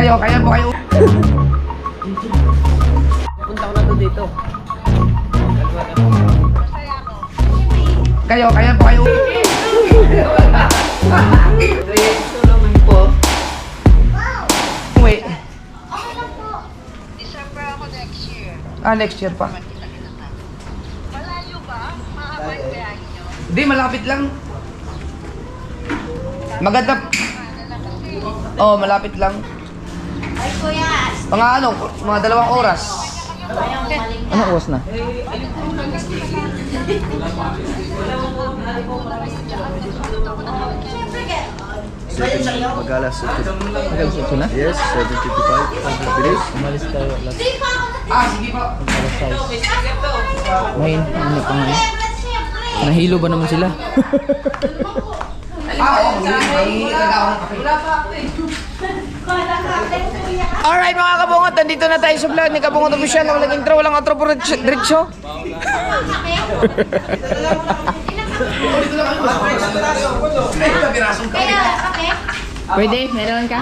Kayo, kaya po kayo. Punta ko na to dito. Kayo, kaya po kayo. Ito naman po. Uwi. Okay lang po. December ako next year. Next year pa. Malayo ba? Mahaba yung biyahe nyo? Hindi, malapit lang. Maganda. Oh, malapit lang. Ay, kuya. Mga ano, mga 2 oras. Anong oras na? Magalas Magalas ito na? Yes, 7:55. Bilis. Umalis tayo last Sige pa. Ngayon, ano pa ngayon? Nahilo ba naman sila? Oo, hindi. Wala pa ako eh. Alright mga kabungot, nandito na tayo sa vlog ni Kabungot Official. Walang intro, walang outro po diretso. Pwede? Meron ka?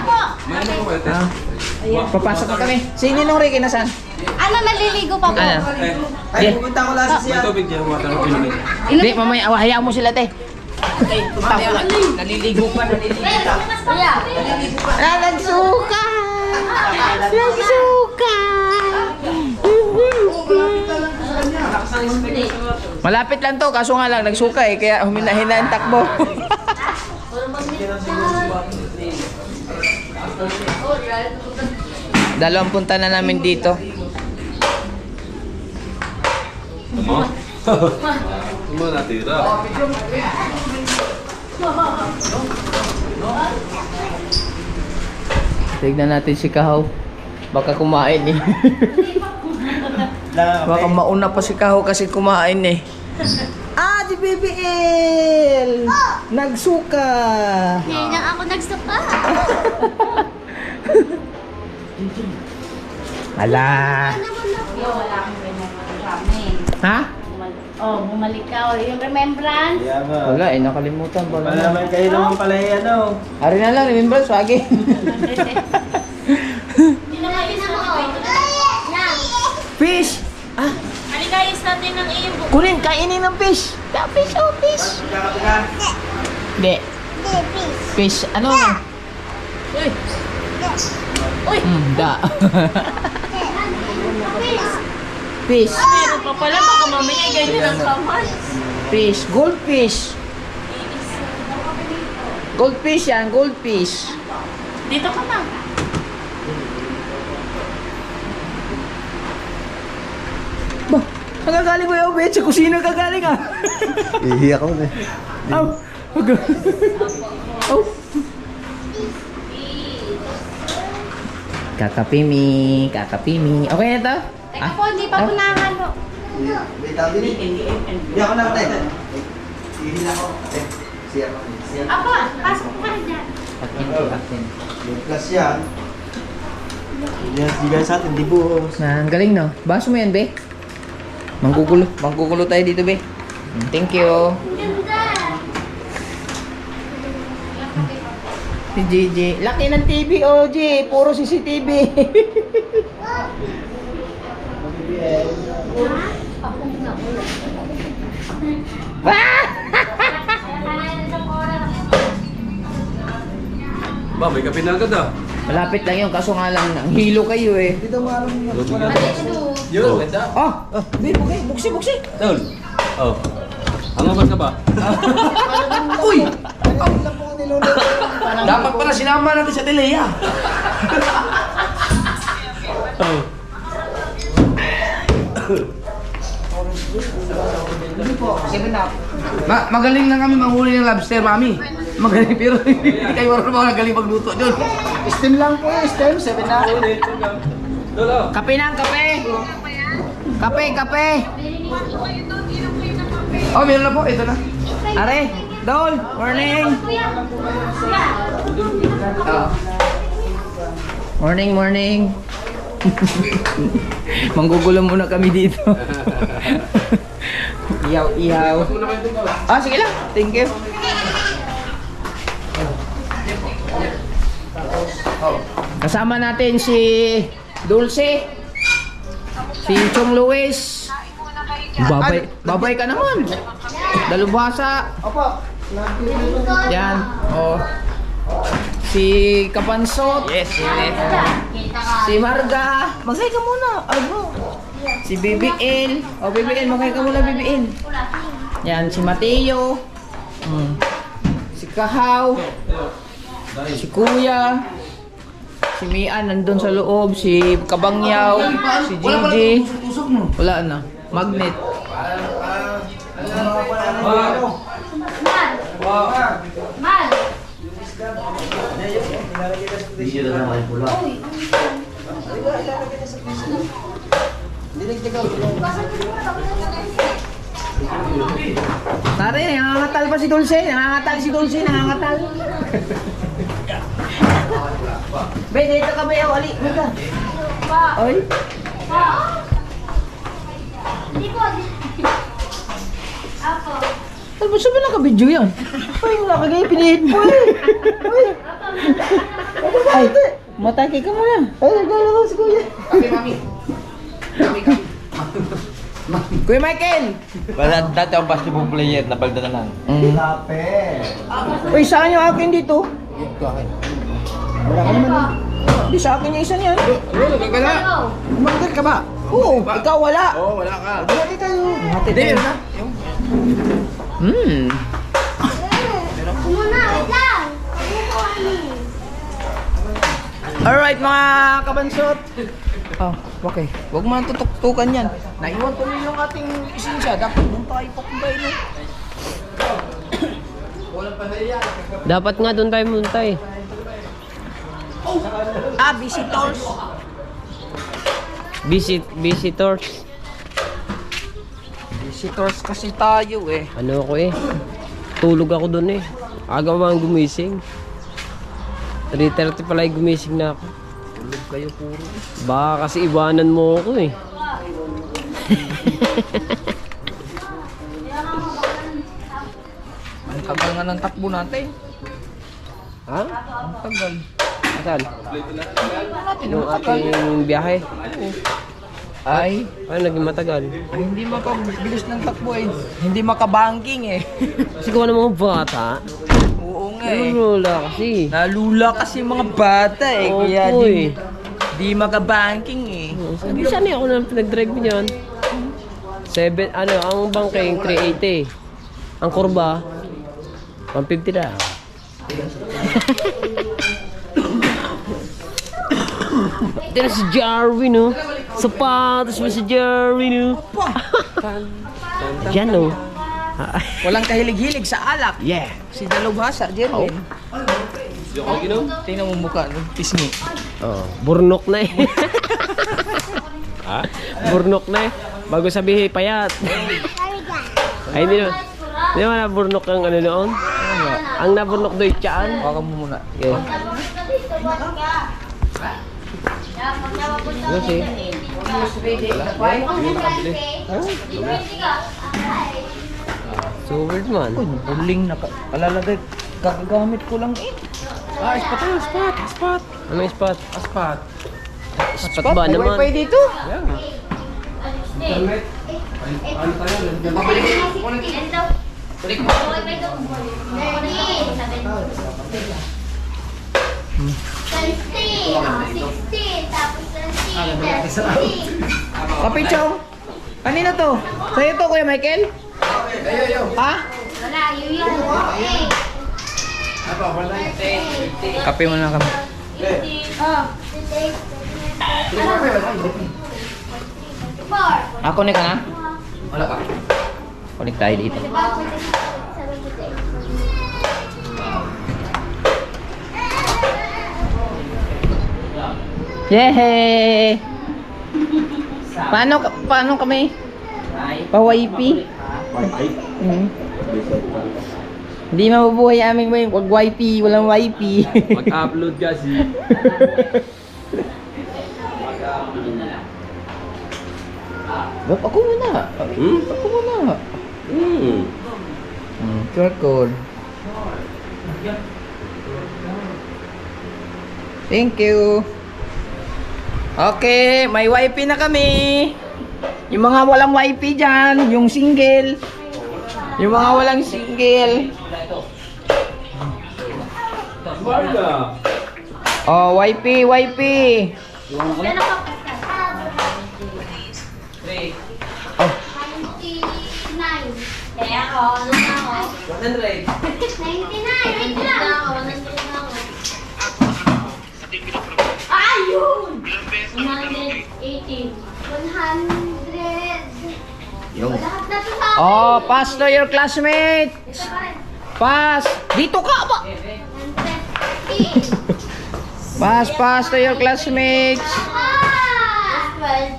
Papasok na kami. Si Ninong Ricky nasaan? Ano, naliligo pa po? Ano? Ay, pupunta ko lang siya. Hindi, mamaya, hayaan mo sila te. Naliligo pa, naliligo. Kuya. Nagsuka! Nagsuka! Malapit lang to, kaso nga lang nagsuka eh, kaya humina-hina ang takbo. Dalawang punta na namin dito. Ano natira? Tignan natin si Kahaw. Baka kumain eh. Baka mauna pa si Kahaw kasi kumain eh. Si BBL! Nagsuka! Hindi na ako nagsuka. Ala! Wala akong remembrance. Ha? Bumalik ka. Yung remembrance. Yeah, ma. Wala eh, nakalimutan. Wala naman kayo naman pala ano. Ari na lang, remember, swagi. Fish! Haligayos natin ng iyong buko. Kunin, kainin ng fish! Fish, oh, fish! Hindi. Fish, ano? Uy! Uy! Da. Fish. Meron pa pala. Baka mamaya ganyan ang kamay. Fish. Goldfish. Goldfish yan, goldfish. Dito ka na. Ba, kagagaling ko yung bet sa kusina kagaling ah. Ihiyak ako na. Aw. Aw. Kakapimi, kakapimi. Okay na to? Teka po, hindi pa po nahalo. Wait, tawag din. Hindi ako na tayo. Ihiyak ako. Siya ako. Apa, pasok ka dyan. Plus yan. Yes, di guys sa atin, di buhos. Ang galing no? Baso mo yan, be? Mangkukulo tayo dito, be. Thank you. Si Gigi. Laki ng TV, OG. Puro CCTV. Ba, may kape na agad ah. Malapit lang yun, kaso nga lang, ang hilo kayo eh. Dito maalam niya. Yun, ganda. Be, buksi. Tol. Oh. Hangapan ka ba? Uy! Ano lang po ang niluluto. Dapat pala sinama natin sa Telea. Oh. Magaling na kami manghuli ng lobster, mami. Magaling, pero hindi kayo marunong nagaling magluto doon. Steam lang po, steam. 7 na. Kape na, kape! Kape! Oh, meron na po. Ito na. Are, Dol, morning! Morning! Manggugulo muna kami dito. Ihaw. Sige lang. Thank you. Kasama natin si Dulce, si Chong Luis. Babay ka naman. Dalubhasa. Opo. Yan. Oh. Si Kapansot. Yes. Si Marga. Maghay ka muna. Ano? Si BBL. Oh, BBL. Maghay ka muna, BBL. Yan. Si Mateo. Si Kahaw. Si Kuya. Si Mian nandun sa loob. Si Kabangyaw. Si Gigi. Wala na. Magnet. Mal! Video na naman yung pula. Tari, nangangatal pa si Dulce. Nangangatal si Dulce. Nangangatal. Be, dito ka ba yaw? Ali, muna. Oy. Hindi po. Apo. Ano ba sabi naka-video yan? Ay, wala ka ganyan. Pinihit mo eh. Ay, matake ka muna. Ay, gano'n ko si Kuya. Kuya Michael! Wala dati ang basketball player, napalda na lang. Lapit. Uy, saan yung akin dito? Wala ka naman eh. Hindi, sa akin yung isa niyan. Ano, gagala? Umagal ka ba? Oo, ikaw wala. Oo, wala ka. Hati tayo. Hati tayo. Muna, wait lang. Alright mga kabansot. Oh, okay. Huwag mo nang tutuktukan yan. Naiwan tuloy yung ating isensya. Dapat doon tayo pakumbay no. Dapat nga doon tayo muntay. Visitors. Visitors. Visitors kasi tayo eh. Ano ako eh? Tulog ako doon eh. Aga pa ang gumising. 3:30 pala yung gumising na ako. Tulog kayo puro. Baka kasi iwanan mo ako eh. Ang tagal nga ng takbo natin. Ha? Ang tagal. Asan? Yung ating biyahe. Ay, Ano naging matagal? ay, hindi makabilis ng takbo eh. Hindi makabanking eh. Kasi kung ano mga bata, Oo nga eh. nalula kasi. Nalula kasi yung mga bata eh. Opo Kaya eh. di makabanking eh. Sabi saan ako nang pinag-drive niyan? 7, ano, ang banking 380. Ang kurba, 150 na. Ito na si Jarvin, no? Sapatos mo si Jarvin, no? Yan, no? Walang kahilig-hilig sa alak. Yeah. Si Dalubhasa, Jerwin. Tingnan mo mukha, no? Pisngi. Oh, burnok na eh. Ha? Burnok na eh. Bago sabihin, payat. Ay, hindi naman. Hindi naman naburnok ang ano noon. Ang naburnok do'y tiyaan. Hawakan mo muna. Okay. Kasi, so weird man. Uy, buling na kalalagay. Kagagamit ko lang eh. Ah, ispat tayo, ispat. Ano yung spot? Aspat. Spot ba May naman? wifi dito? Internet. Ano tayo? Kapichong. Kanino to? Sa'yo to, Kuya Michael? Ha? Wala, yun. Kape mo na kami. Oh. Ako na ka na? Wala ka. Connect tayo dito. Yehey! Paano kami? Pa-wifi? Hindi mabubuhay aming may wag wifi, walang wifi. Mag-upload kasi. Bap, ako muna. Ako muna. QR code. Thank you. Okay, may wifi na kami. Yung mga walang wifi dyan, yung single. Yung mga walang single. Oh, wifi, wifi. Kaya ako, ano na ako? 100. 99, wait lang. Ako, nandun na ako. Ayun! 118. 100. Yung. Lahat na to sa akin. Oh, pass to your classmate. Ito pa rin. Pass. Dito ka ba? 150. Pass to your classmates. Ah! 12.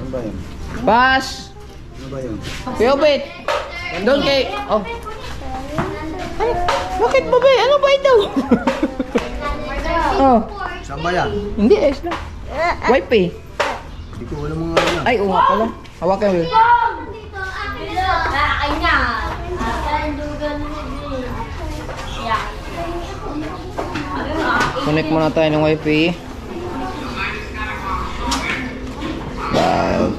Ano ba yun? Pass. Ano ba yun? Piyobit. Doon kay... Oh. Ay, bakit ba ba? Ano ba ito? Oh. Saan ba yan? Hindi, ayos lang. Wifi. Hindi ko alam mga ano. Ay, oo nga pala. Hawakan mo yun. Dito, akin na to. Akin na. Akin, dugan mo din. Yeah. Connect muna tayo ng wifi. Wow.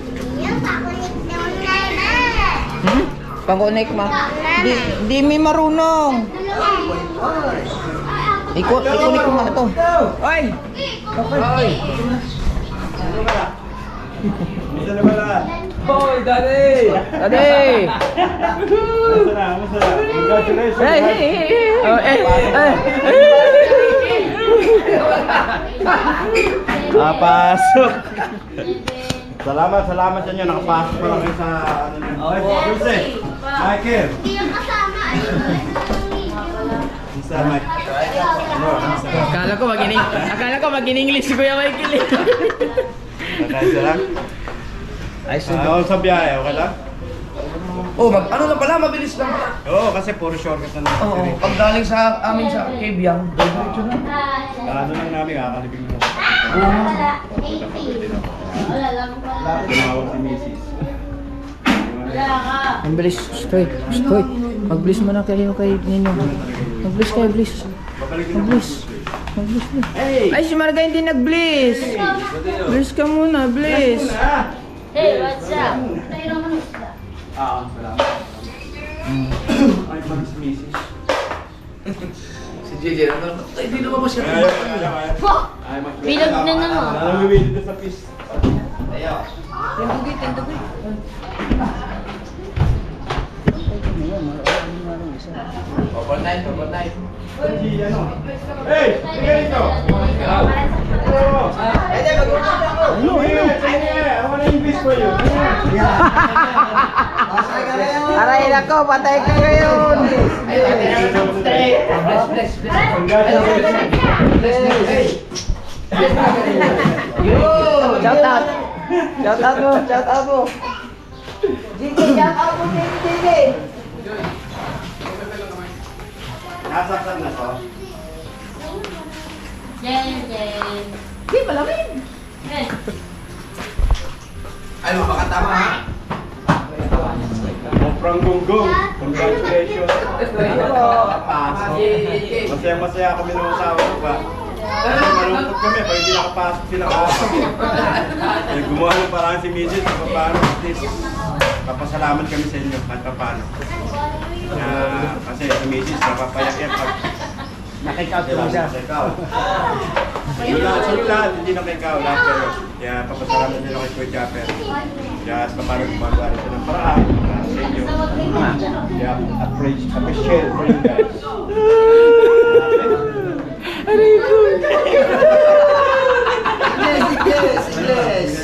Hmm? Pang-connect ma. Di may marunong. Ikunik ko nga ito. Ay! Ay! Hoy, Daddy! Daddy! Congratulations! Hey, hey, hey, hey! Oh, Napasok. Salamat sa inyo. Nakapasok pa lang kayo sa ano nyo. Okay, Dulce. Michael. Hindi yung kasama. Sa Mike. Akala ko mag-in-English si Kuya Michael eh. Nakayos na lang. Ay, Ako sa biyahe, okay lang? Oh, ano na pala, mabilis lang pala. Oo, kasi puro shortcut na naman. Oo, pag galing sa amin sa Kebyang, diretso na. Ano lang namin, kakalibing mo. Wala. 80. Wala lang pala. Tumawag si Mrs. Wala ka. Ang bilis, stoy. Mag-bliss mo na kayo kay Nino. Mag-bliss kayo, bliss. Mag-bliss. Mag-bliss na. Ay, si Marga hindi nag-bliss. Bliss ka muna, bliss. Hey, what's up? Tayo naman isda. Salamat. Ay, pag si Mrs. Si JJ, hindi naman ba siya? Bilog na naman. Nalawin dito sa fish. Tindugi. Overnight. Hey! Tingnan dito! I want English for you. Aray nako, patay ka ngayon. Shout out mo. JJ, shout out mo kay JJ. Nasaksak na to. Jen. Di, malamig. Eh. Ay, mapakatama ha. From Gunggong. Congratulations. Masaya-masaya kami ng asawa ko ba? Kasi malungkot kami pag hindi nakapasok sila kapasok. Gumawa ng parang si Mrs. Paano at least papasalamat kami sa inyo kahit paano. Kasi si Mrs. napapayak yan pag nakikaw siya. Sino lahat, hindi nakikaw lahat kayo. Kaya papasalamat nila kay Kuya Japper. Kaya at paano gumagawa rin ng paraan sa inyo. Kaya appreciate for you guys. Yes.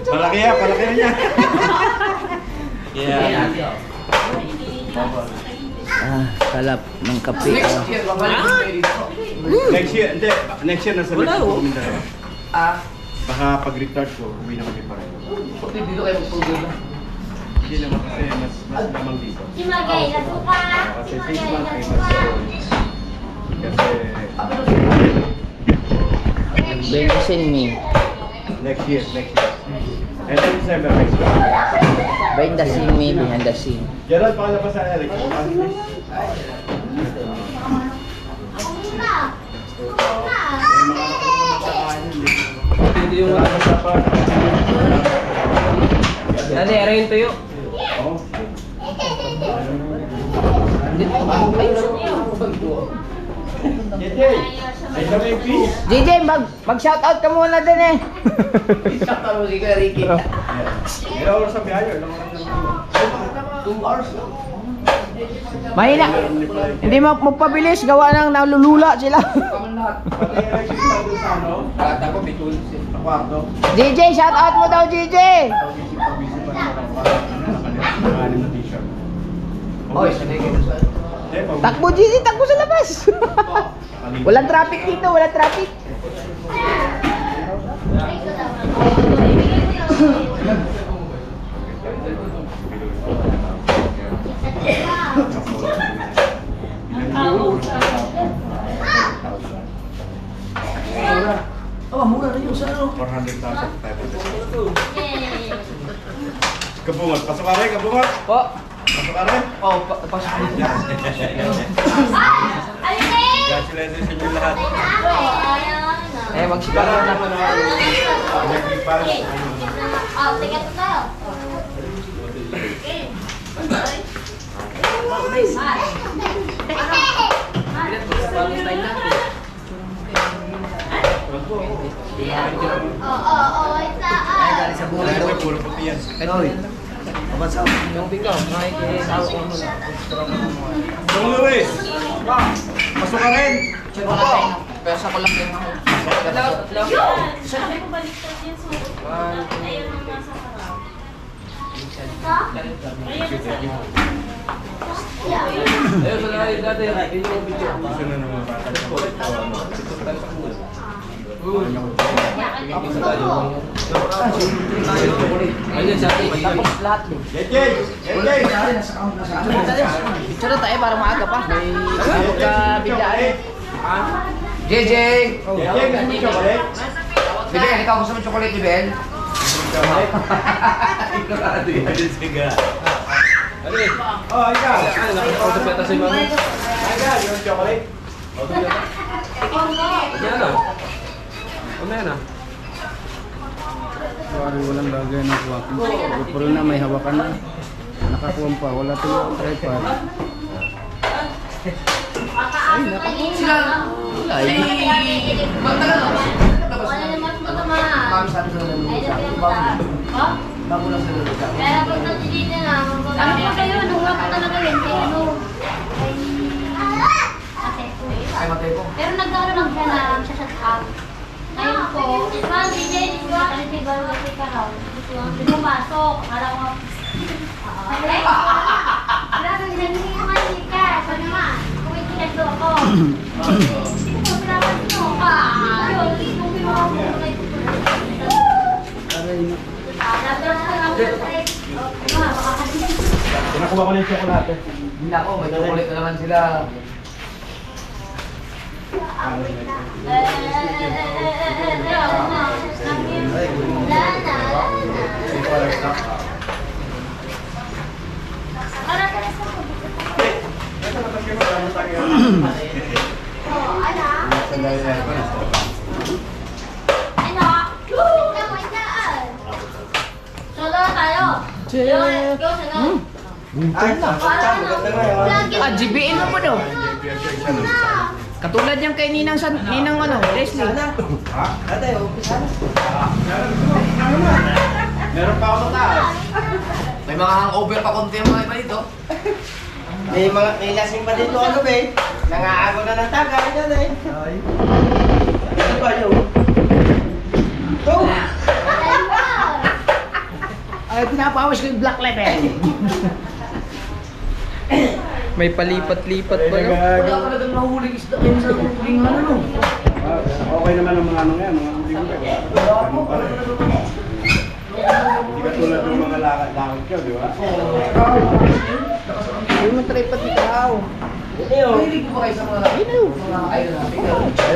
Palaki na niya. Yeah. Kalap ng kape. Next year nasa Mexico kami dalawa. Baka pag-retard ko, uwi na kami pareho. Dito kayo magpugod. Hindi naman kasi mas lamang dito. Si Magay, nasuka. Kasi Si 6 Magay, months ay mas nasuka. Kasi Bensin me. next year. Ito December next year. Behind the scene me, behind the scene. Gerald, baka na pa sa Alex. Dali, aray yung tuyo. Oo. JJ, ay kami yung fish. JJ, mag-shoutout ka muna din eh. Shoutout mo si Kuya Ricky. Ilang oras sa biyahe? Ilang oras na 2 hours. Mahina. Hindi magpabilis, gawa ng nalulula sila. Pati electric sa doon sa ano? Kata ko, bitul. Sa kwarto. JJ, shoutout mo daw JJ. Pag-isip pa naman ako. Nakalim na t-shirt. Oy, sanay kayo sa... Takbo JJ, takbo sa labas. Walang traffic dito, walang traffic. Oh, mura na yung sa ano. 400,000 Kabungot. Pasok ka rin, kabungot. Po. Pasok ka rin. Oh, pasok dito. Congratulations sa inyo lahat. Eh, magsikaro na. Electric pass. Ticket na tayo. Ay, galing sa buhay. Ay, puro puti yan. Oy. Kabansa. Yung bigaw, nakikitawa ko muna. Dong Luis. Pasok ka rin. Pesa ko lang yung mga. Sabi ko baliktad yung suot. Ayun ang nasa harap. Ayun, sa lahat dati. Gusto na naman bata. Ayun, sa atin. Tapos lahat. JJ! JJ! Picture na tayo para maaga pa. May magkabilaan. JJ! JJ, gusto mo chocolate? Bibel, ikaw gusto mo chocolate, Bibel? Sige. Ano eh? Oh, ikaw. Ano, nakakausap yata si mama. Ikaw, yung chocolate? Yan na. Mamaya na. Sorry, walang bagay na kuha ko. GoPro na, may hawakan na. Nakakuha pa, wala tuloy ang tripod. Sila. Wala naman mo naman. Ma'am, saan sila naman? Bago lang sila naman. Kaya pag nandito na, ano pa kayo? Nung ako talaga yun, kaya ano? Ay, matay ko. Pero nagkaroon lang siya na siya shut up. Ngayon po, ma'am, DJ, di ba? Kasi di ba kasi ka raw? Di pumasok. Akala ko nga, okay? Wala kang ginagawa naman, Nika. Ito naman. Kung ikinado ako. Hindi ko pinapan nyo. Yun, kung pinuha mo na ito. Nagkaroon ka lang sa makakasisi. Pinakuha ko na yung chocolate. Hindi na ako, may chocolate na naman sila. Ah, GBN mo po daw. Katulad yung kay Ninang ano, Leslie. Ha? Meron pa ako sa taas. May mga hangover pa konti ang mga iba dito. May lasing pa dito ano ba eh. Nangaagaw na ng taga. Yan eh. Ano ba yun? Go! Ay, pinapawas ko yung black level. May palipat-lipat pa yun. Wala ka na doon mahuhuling isda kayo sa huling ano no. Okay naman ang mga ano yan, mga hindi ko ano pa rin. Hindi ka tulad ng mga lakad-lakad ka, di ba? Hindi mo tripat ni Kao. Mahilig ko ba kayo sa mga ayun na. Ayun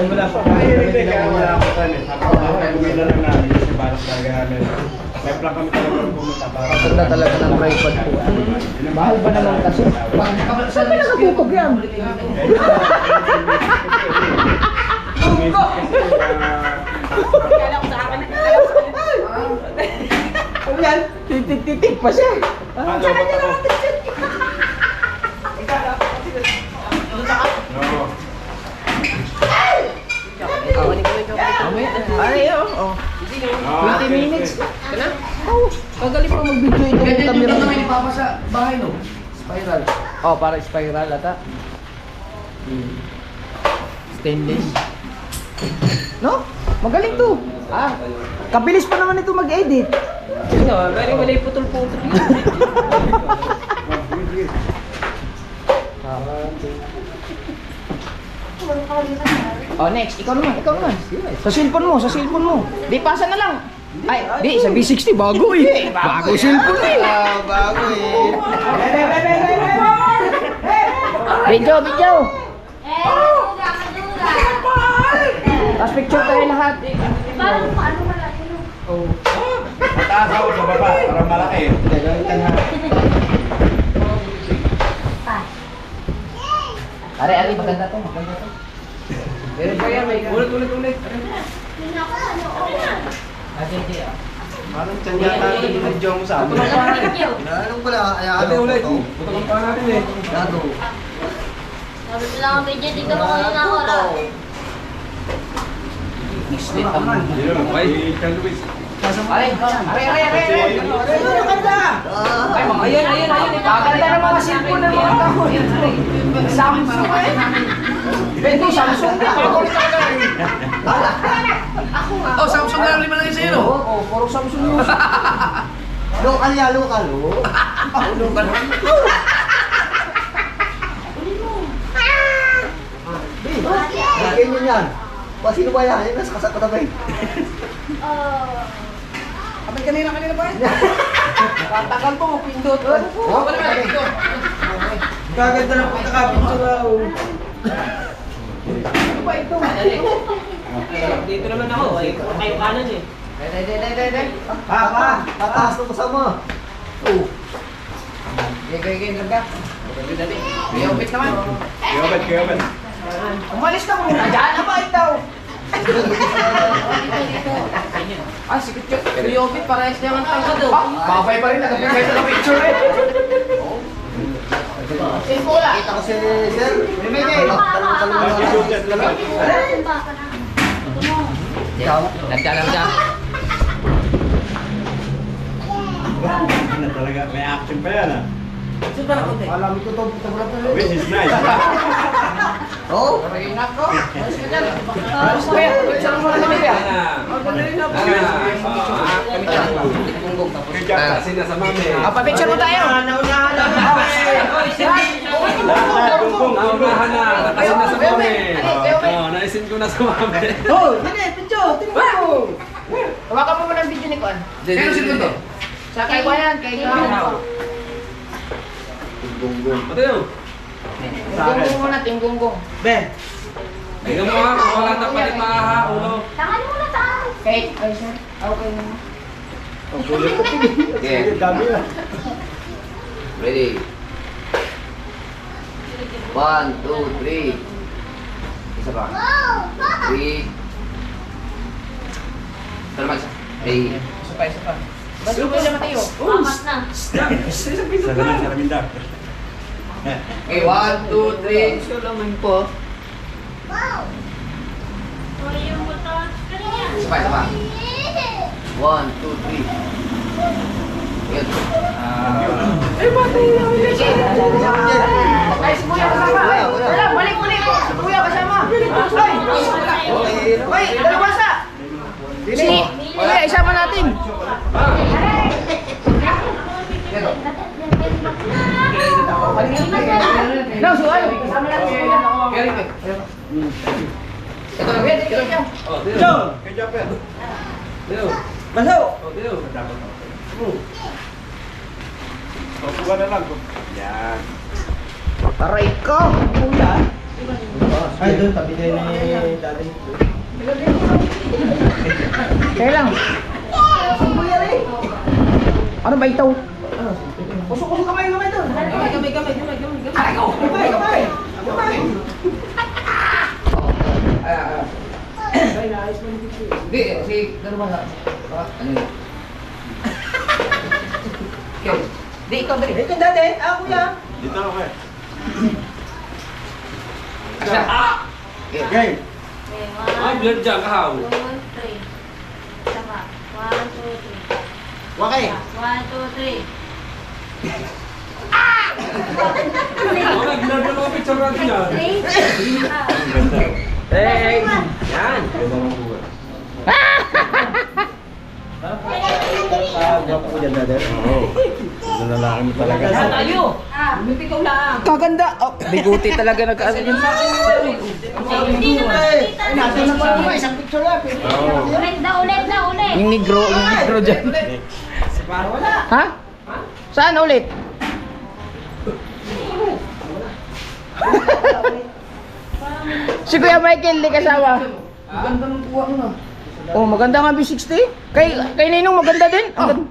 wala pa. Ay, hindi, kaya wala ako tan eh. Sabi ko, kumila lang namin kasi balak talaga namin. May plan kami talaga pumunta para. Maganda talaga ng tripod po. Mahal ba naman kasi? Saan na nakatutog yan? Ano yan? Titik pa siya. Ano ba ako? No. Ay, oh. 20 minutes. Oh, magaling pa mag-video ito. Ganyan yung lang naman ipapa sa bahay, no? Spiral. Oh, para spiral ata. Stainless. No? Magaling to. Kabilis pa naman ito mag-edit. Galing wala yung putol-putol yun. Oh, next. Ikaw naman. Sa cellphone mo. Di, pasa na lang. Ay, di, sa V60, bago eh. Bago cellphone eh. Bago eh. Video. Duga, kaduga. Tapos picture tayo lahat. Paano wala? Mataas ako sa baba, para malaki. Are, maganda to. Pero pa yan, may ulit. Parang tiyan yata yung video mo sa amin. Anong pala? Ano ulit? Putokan pa natin eh. Dado. Sabi ko lang ang video, di ka mo na oras. Are. Ayan. Maganda ng mga cellphone ng mga tao. Samsung eh. Pwede Samsung din. Oh, Samsung na lang 5 lang sa'yo, no? Oo, puro Samsung yun. Lokal ya, lokal. Lokal. Lagyan nyo yan. Sino ba yan? Yan, nasa kasakot Kapag kanina pa yan. Tagal po, pindot. Wala na, ito. Gaganda ng pagkakapicture. Ano ba ito? Dito naman ako. Kayo kanan eh. Tataas na kasama. Gaya, larga. May upit naman. Kiyobet. Umalis ka muna. Diyan na ba ito? Sikit yun. May upit, parehas niya ang tangka daw. Babay pa rin, nagpipay sa picture eh. Simpola. Kita ko si Sir. Kiyobet naman. Larga. Ano talaga, may action pa yan ah. Alam ko to, puto ko lang Which is nice. Oh? Papicture mo tayo. Lahat, gunggong. Naisin ko na sa mami. Hawakan mo muna ang video ni Kuan. Sino si Tuto? Sa kay Kuan, kay Kuan. Mateo. Tinggunggong muna, tinggunggong. Tingnan mo nga kung wala na pali maha, ulo. Tangan mo na, tangan. Kay, ay sir. Okay na. Okay. Dami na. Ready? 1, 2, 3. Isa pa. 3. Ito naman isa. 3. Isa pa. Basta ko siya Mateo. Apat na. Sa ganun, sa Raminda. Okay, 1, 2, 3. Gusto naman po. O, yung buto. Kanina. Isa pa. 1, 2, 3. Yan. Ay, si Kuya kasama. Wala, balik. Si Kuya kasama. Ay, dalawa sa. Si Kuya, isama natin. No, si Kuya, kasama natin si Kuya. Ito na, Kuya. John! Kay Japper. Baso. Kuha na lang. Yan. Aray ko. Kuya. Ay, doon, tabi kayo ni Daddy. Kaya lang. Ano ba ito? Usok kamay doon. Kamay. Aray ko. Kamay. Hindi, si dalawa na. Ano yun? Di, ikaw dali. Ito dati, ako yan. Dito ako eh. Okay. Ay, blood dyan, kahaw. 2, 3. Saka, 1, 2, 3. Wakay. 1, 2, 3. Wala, ginagawa ko picture natin yan. 3. Eh, yan. Gwapo ko dyan dati. Lalaki mo talaga. Tayo. Ikaw lang. Kaganda. Oh, biguti talaga nag-ano yun. Hindi naman nakita. Nasa na pa naman, isang picture lang. Ulit na, ulit na, ulit. Yung negro dyan. Ha? Saan ulit? Si Kuya Michael, di kasama. Ganda ng kuha mo na. Oh, maganda nga B60. Kay Ninong maganda din. Ang ganda.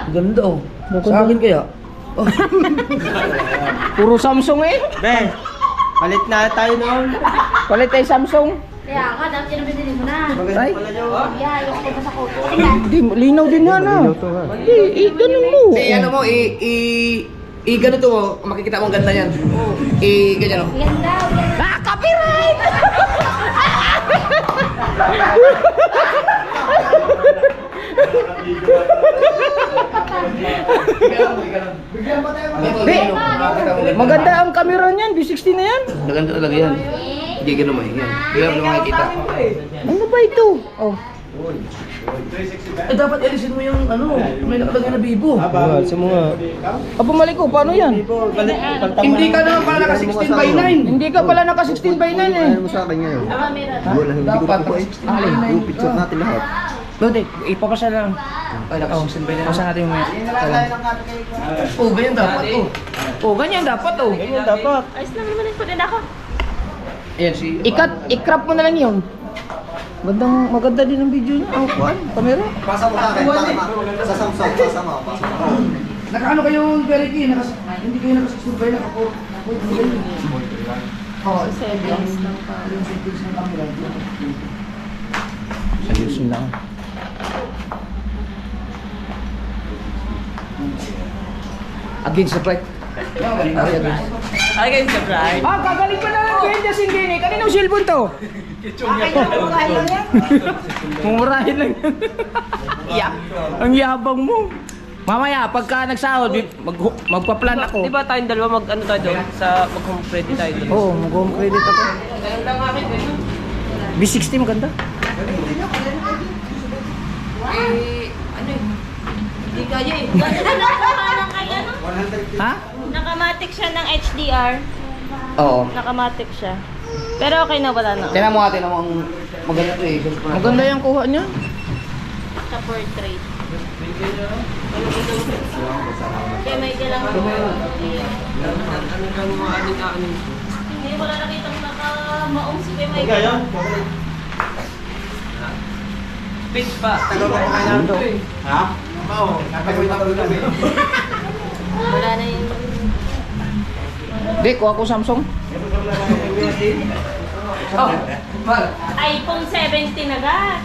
Ganda oh. Sa akin kaya? Puro Samsung eh. Ben, palit na tayo noon. Palit tayo Samsung. Kaya ka, dapat yun ang binili mo na. Maganda Ay. pala nyo. Yeah, yung ko sa kuto. Tingnan. Di, linaw din yan ah. Di, ganun mo. Ano mo, ganito mo, makikita mo ang ganda yan. Ganyan oh. Ganda, ganda. Ah, copyright! Be, maganda ang camera niyan, B60 na yan. Maganda talaga yan. Hindi ganun mo yan. Hindi mo makikita. Ano ba ito? Oh. Dapat alisin mo yung may nakalagay na bibo. Bawal sa mga. Aba mali ko, paano yan? Hindi ka naman pala naka 16 by 9. Hindi ka pala naka 16 by 9 eh. Ano mo sa akin ngayon? Camera. Wala, hindi ko na po eh. Yung picture natin lahat. Buti, ipapasa lang. Ay, naka 16 by 9. Pasa natin yung Oh, ganyan dapat oh. Oh, ganyan dapat oh. Ganyan dapat. Ayos lang naman yung din ako. Ayan si... I-crop mo na lang yun. Maganda din ang video niya. Ang kuhan, camera. Pasa mo sa akin, sa Samsung, pasa mo. Nakaano kayo very key? Hindi kayo naka 16 by naka 4. Oh, settings lang pa. Yung settings ng camera. Ayusin lang. Against the bright. Against the bright. Ah, gagaling pa na lang kayo dyan singini. Kaninong cellphone to? Mumurahin lang yan. Yeah. Ang yabang mo. Mamaya, pagka nagsahod, magpa-plan ako. Di ba tayong dalawa mag-ano tayo doon? Mag-home credit tayo doon? Oo, mag-home credit ako. B60 maganda. Hindi kaya eh. Ganda na parang kay ano? Ha? Nakamatic siya ng HDR. Oo. Nakamatic siya. Pero okay na, wala na. Tingnan mo natin ang maganda to eh. Maganda yung kuha niya. Sa portrait. Kaya may kailang hindi, wala nakitang naka-maong si Kuya Michael. Pitch pa. Ha? Oo. Wala na yung... Di, kuha ko Samsung. Oh, iPhone 17 agad.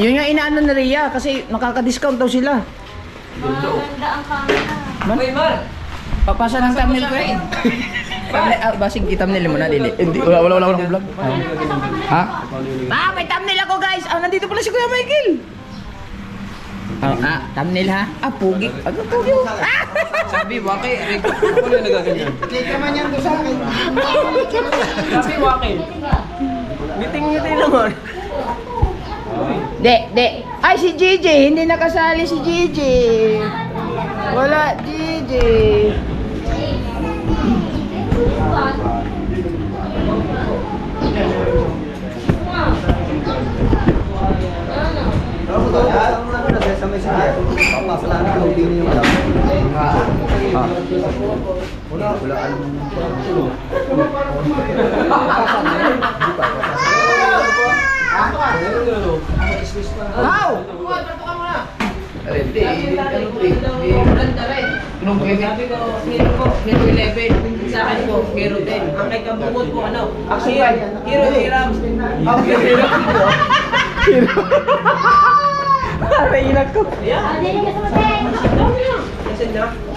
Yun yung inaano na Rhea kasi nakaka-discount daw sila. Maganda ang camera. Papasa ng thumbnail ko eh. Basig thumbnail mo na dili. Hindi, wala akong vlog. Ha? Ah, may thumbnail ako guys. Ah, nandito pala si Kuya Michael. Thumbnail ha? Ah, pugi. Ano pugi? Sabi, Waki, ako na nagaganyan. click naman yan doon sa akin. Sabi, Waki. Ngiting-ngiti naman. De. Ay, si Gigi. Hindi nakasali si Gigi. Wala, Gigi. Sa messenger, papasa lang ang hindi niyo alam. Wala alam. Wow! Nung sabi ko, meron po, Hero 11. Sa akin po, Hero 10. Ang kay Kabungod po, ano? Hero Hiram. Aray nako. Ah, dili ka sa matay.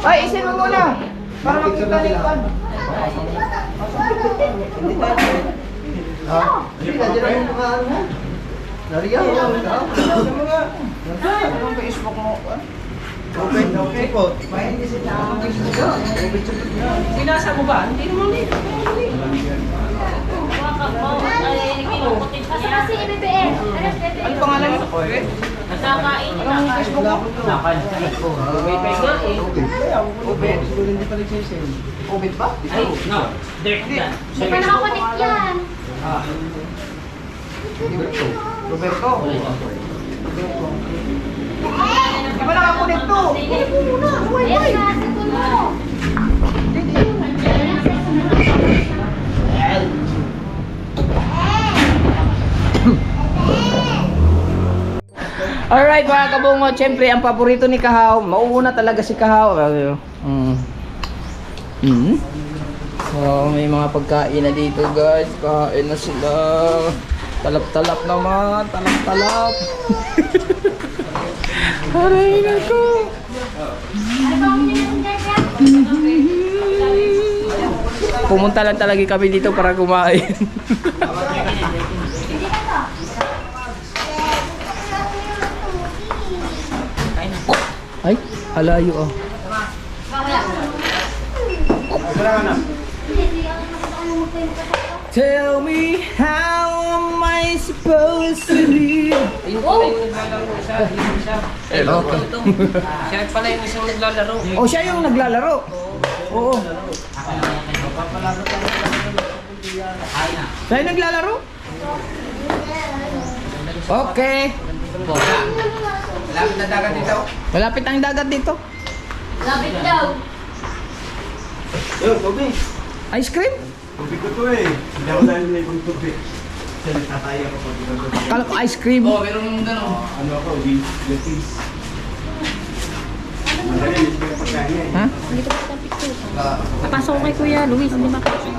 Ay, isin mo muna. Para makita ni Juan. Hindi ka dyan ang mga ano. Nariyan mo. Anong Facebook mo? Open, open po. Sinasa mo ba? Hindi naman eh. Asa kasi BBM? Ano si BBM? Ano pangalan mo? Nakakain na Anong Facebook mo? Open. Siguro hindi pa nagsisend. Open ba? Hindi pa nakakonect yan. Roberto. Di ba nakakonect to? Ayan na, cellphone mo. Alright mga kabungo, siyempre ang paborito ni Kahaw, mauuna talaga si Kahaw. So may mga pagkain na dito guys, kain na sila. Talap-talap naman, talap-talap. Aray nako. Pumunta lang talaga kami dito para kumain. Ay, halayo oh. Tell me how am I supposed to live? Siya pala yung isang naglalaro. Oh, siya yung naglalaro. Oo. Siya yung naglalaro? Okay. Malapit na dagat dito. Malapit ang dagat dito. Labit daw. Yo, Toby. Ice cream? Tubig ko to eh. Hindi ako dahil na ibang tubig. Kasi nagtataya ako pag ibang tubig. Kala ko ice cream. Meron mong gano'n. Ano ako, lettuce. Madali, hindi ko yung pagkain eh. Ha? Papasok ko kay Kuya Luis, hindi makapasok.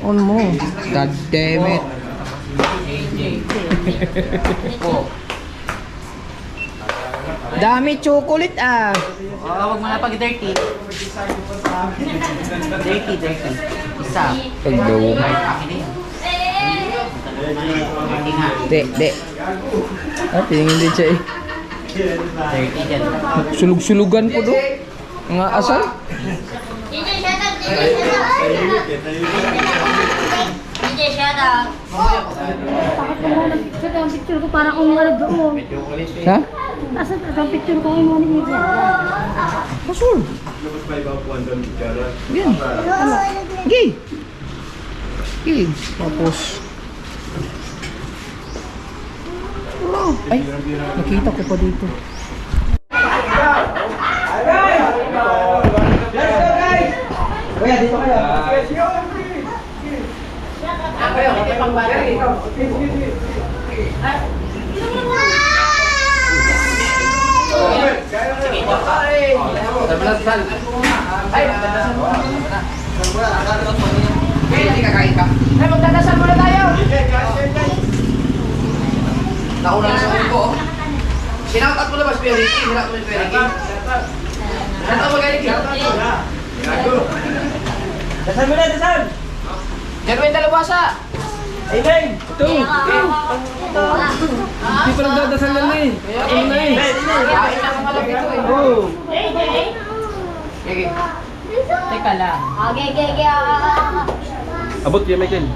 On mo. God damn it. Dami chocolate ah. Huwag mo na pag 30. 30. Isa. Pagdaw. Akin din. De. Ah, tingin din siya eh. 30 dyan. Sulug-sulugan po do. Nga asal. DJ, shut up! DJ, shut up! Bakit ang picture ko parang kung ano doon? Ha? Asa ang picture ko yung morning media? Kasul. Lumos pa ibang puwan doon, Jara. Yan. Gay. Gay. Tapos. Oh, ay, nakita ko pa dito. Kuya, dito kayo. Ay, magdadasal muna tayo. Nauna na sa ulo ko. Sinautat mo na ba si Kuya Ricky? Sinautat mo si Kuya Ricky? Sinautat mo kay Ricky? Dasal mo na, dasal. Diyan mo yung dalawasa. Amen. Ito. Hindi pa nagdadasal yan na eh. Ako na eh. Kain na mga lapit ko eh. Oh. Sige. Teka lang. Okay. Abot kay Michael.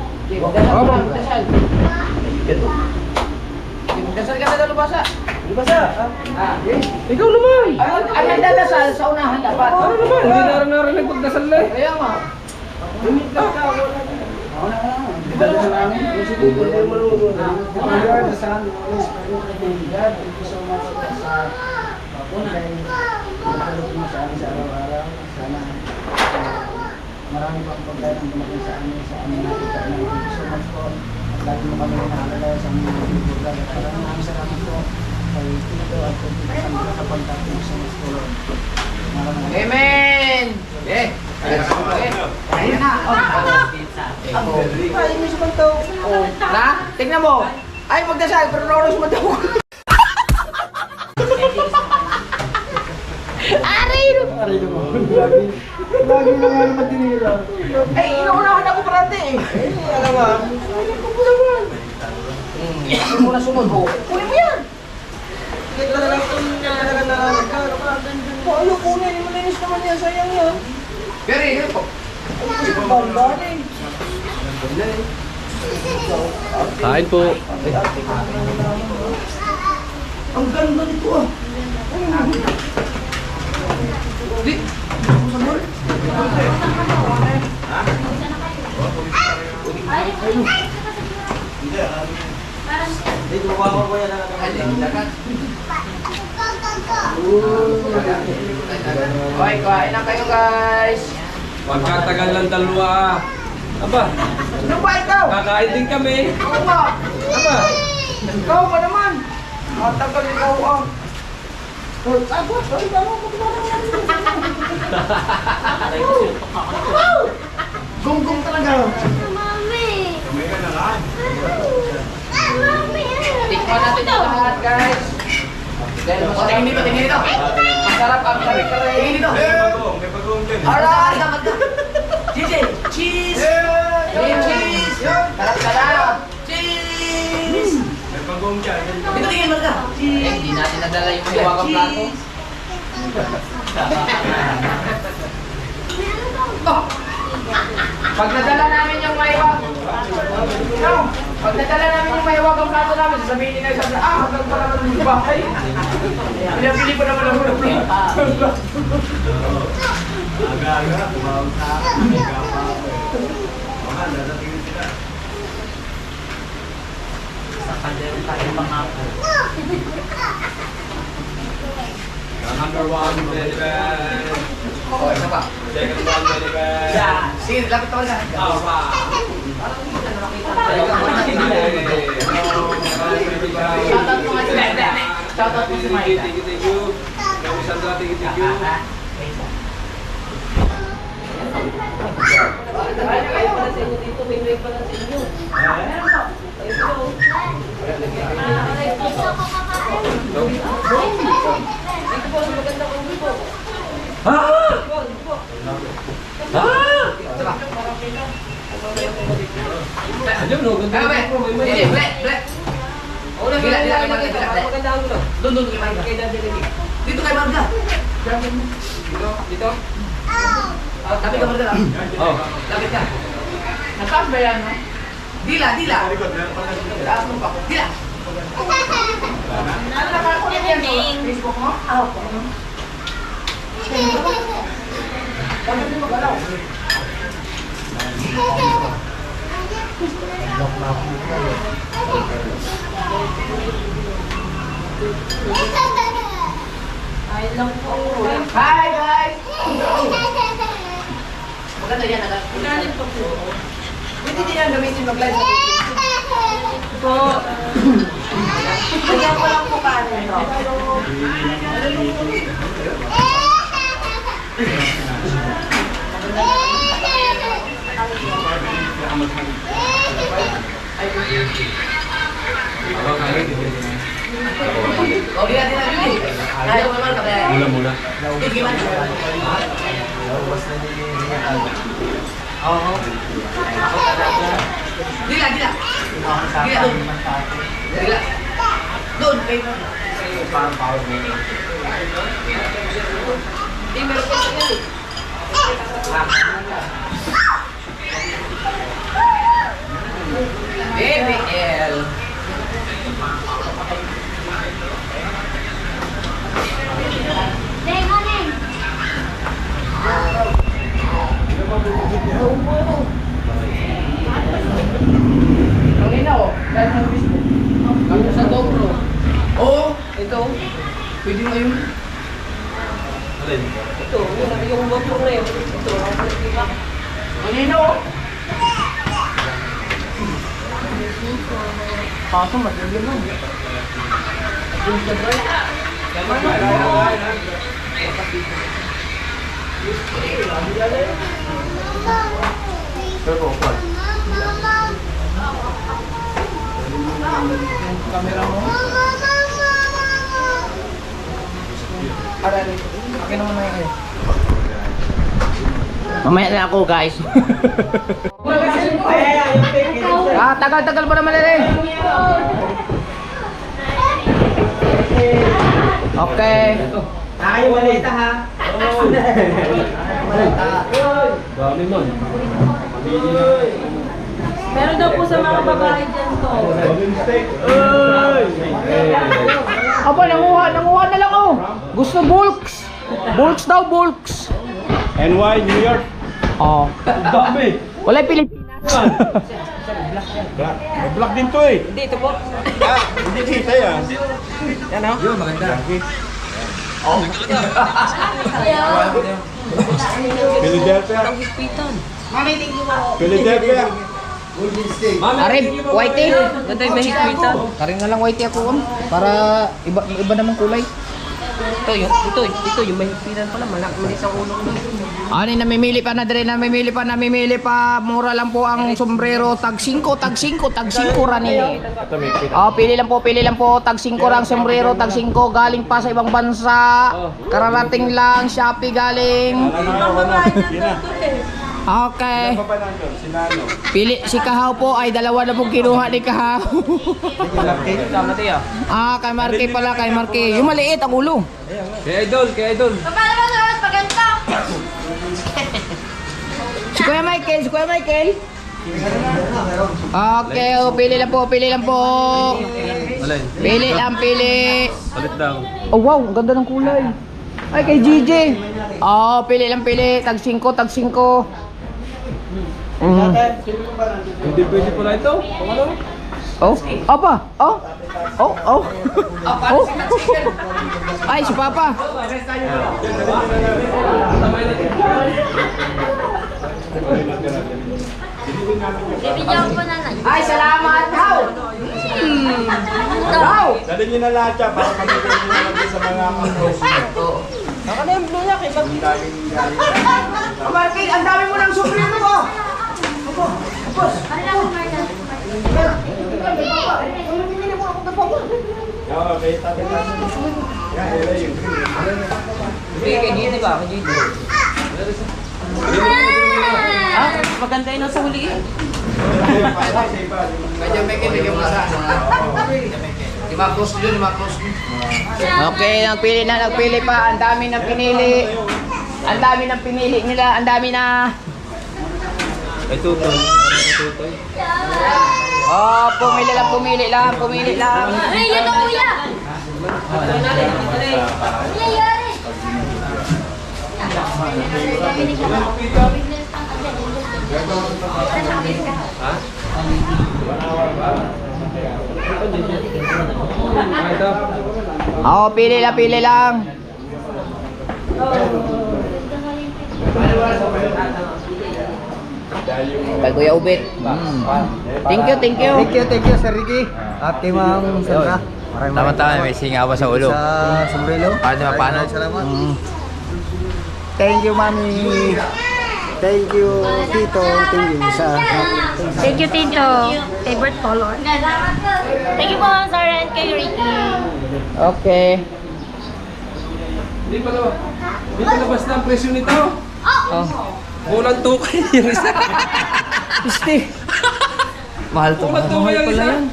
Oh, Dasal. Dasal ka na dalubasa. Basa. ikaw naman. Ang nagdadasal sa unahan dapat. Ano naman? Hindi narinig pagdasal na eh. Kaya nga. Marami pang pagkain ang dumating sa amin nakita na thank you so much po. At lagi mo kami naalala sa mga lugar. Maraming salamat po kay Tito at kay Tito sa mga kapantati mo sa mas tulong. Amen! Eh! Ayan na! Na, tingnan mo. Ay, magdasal, pero nauros mo daw. Aray naman. Lagi na nga naman tinira. Ay, inuunahan ako parati eh. Alam nga. Ano mo na sunod mo? Kunin mo yan. Kaya talagang nalalag ka. Ayaw kunin, malinis naman yan, sayang yan. Pero yun po. Banda eh. Kain po. Ang ganda nito ah. Di. Dito ko yan na Okay, kain na kayo guys. Huwag katagal ng dalawa. Aba, Ano ba ikaw? kakain din kami. Ikaw ba? Aba, Ikaw ba naman? Matagal ikaw ah. Ako, sorry ka mo. Gonggong talaga. Mami! May ka na lang. Mami! Tikman natin ito lahat guys. Tingin dito, tingin dito. Masarap ang kare-kare. Tingin dito. May bagong din. Alright, dapat ka. Cheese! Cheese! Sarap-sarap! Cheese! May bagong dyan. Dito tingin mo ka. Cheese! Hindi natin nadala yung hiwagang plato. Pag nadala namin yung maiwag, pag nadala namin yung maiwag ang plato namin, sasabihin nila sa hanggang pa naman yung bahay. Pinapili ko naman ang ulo. Aga-aga, tumawag sa akin. Baka dadatingin sila. Number one, very bad. Oh, isa pa. Second one, very bad. Yeah. Sige, lapit ako na. Pa. Shoutout mo nga si Maida. Shoutout mo si Maida. Thank you. Kami Sandra, thank you. Hindi, ble. Gila, gila kay Marga, gila. Doon kay Marga. Dito kay Marga. Dito? Lapit ka Marga lang. Lapit ka. Nataas ba yan, no? Dila. Taas mo pa ko. Dila. Ano na parang kulit yan, no? Facebook mo? Opo. Bakit mo magalaw? Hi guys! Maganda yan, nagalit po po. Pwede din yan gamitin mag-live. Po. Lagyan ko lang po kanin. Oh, lihat lagi. Ayo memang kaya. Mula. Ini gimana? Oh. Dila. Dila tuh. Dila. Doon kay parang power mo. Di meron pa yan. BBL. Neng, Neng! Kanina oh, dahil sa Facebook. Ano sa GoPro? Oo, ito. Pwede mo yun. Ito, yung GoPro na yun. Ito, Kanina oh. Kaso matindi mo. Mama! Camera mo. Akin naman na yun. Mamaya na ako, guys. Tagal-tagal pa naman rin. Okay. Nakaiwalita ha. Dami man. Meron daw po sa mga babae dyan to. Aba, nanguha na lang oh. Gusto bulks. Bulks daw, bulks. NY, New York. Oh. Dami. Wala yung Pilipinas. May black din to eh. Dito po. Hindi kita yan. Yan oh. Yun, maganda. Philadelphia. Philadelphia. Arif, whitey. Ganda yung mahigpitan. Karing na lang whitey ako para iba naman kulay. Ito yung mahigpitan pala. Malis ang ulo ko. Ano namimili pa na dire, namimili pa. Mura lang po ang sombrero, tag 5 rani. Oh, pili lang po, tag 5 lang sombrero, tag 5 galing pa sa ibang bansa. Kararating lang, Shopee galing. Okay. Ano pa nandun? Si Nano. Pili si Kahaw po ay dalawa na pong kinuha ni Kahaw. Kay Marky pala, kay Marky. Yung maliit ang ulo. Kay Idol. Paano mo sa pagkanta? Si Kuya Michael. Okay, oh, pili lang po. Alay. Pili. Palit daw. Oh wow, ang ganda ng kulay. Ay, kay GJ. Oh, pili. Tag 5. Hindi pwede pala ito. Oh, apa? Oh. Ay, si Papa. Bibigyan ko na lang. Ay, salamat. How? How? Dali niyo na lahat siya para pagdating niyo na lang sa mga kapos. Marky, ang dami mo ng sombrero ko. Okay, tabi na. Yan, yun. Maganda yun sa huli eh. Okay, nagpili pa. Ang dami ng pinili nila. Ang dami na. Ay, tutoy. Oh, pumili lang. Ay, yun ang kuya! Kuya, yari! Oh, pili lang. Kay Kuya Ubit. Thank you. Thank you, Sir Ricky. At kay Ma'am Sandra. Tama-tama, may singawa sa ulo. Sa sombrero. Paano? Salamat. Thank you, Mami. Thank you, Tito. Thank you sa... Thank you, Tito. Favorite color. Thank you po, Sir, and kay Ricky. Okay. Hindi pa labas na ang presyo nito. Oh. Kulang tukay yung isa. Piste. Mahal to. Kulang tukay yung isa.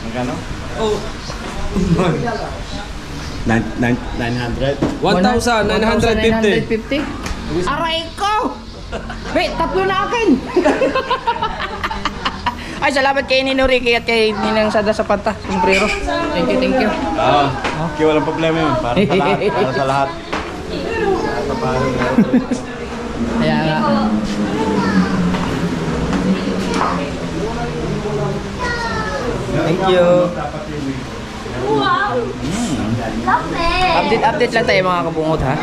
Magkano? Oh. 900. 1,950. Aray ko! Wait, tatlo na akin! Ay, salamat kay Nino Ricky at kay Ninang Sada sa Panta, sombrero. Thank you. Okay, walang problema yun. Para sa lahat. Kaya nga. Thank you. Wow! Lovely! Update lang tayo mga kabungot ha.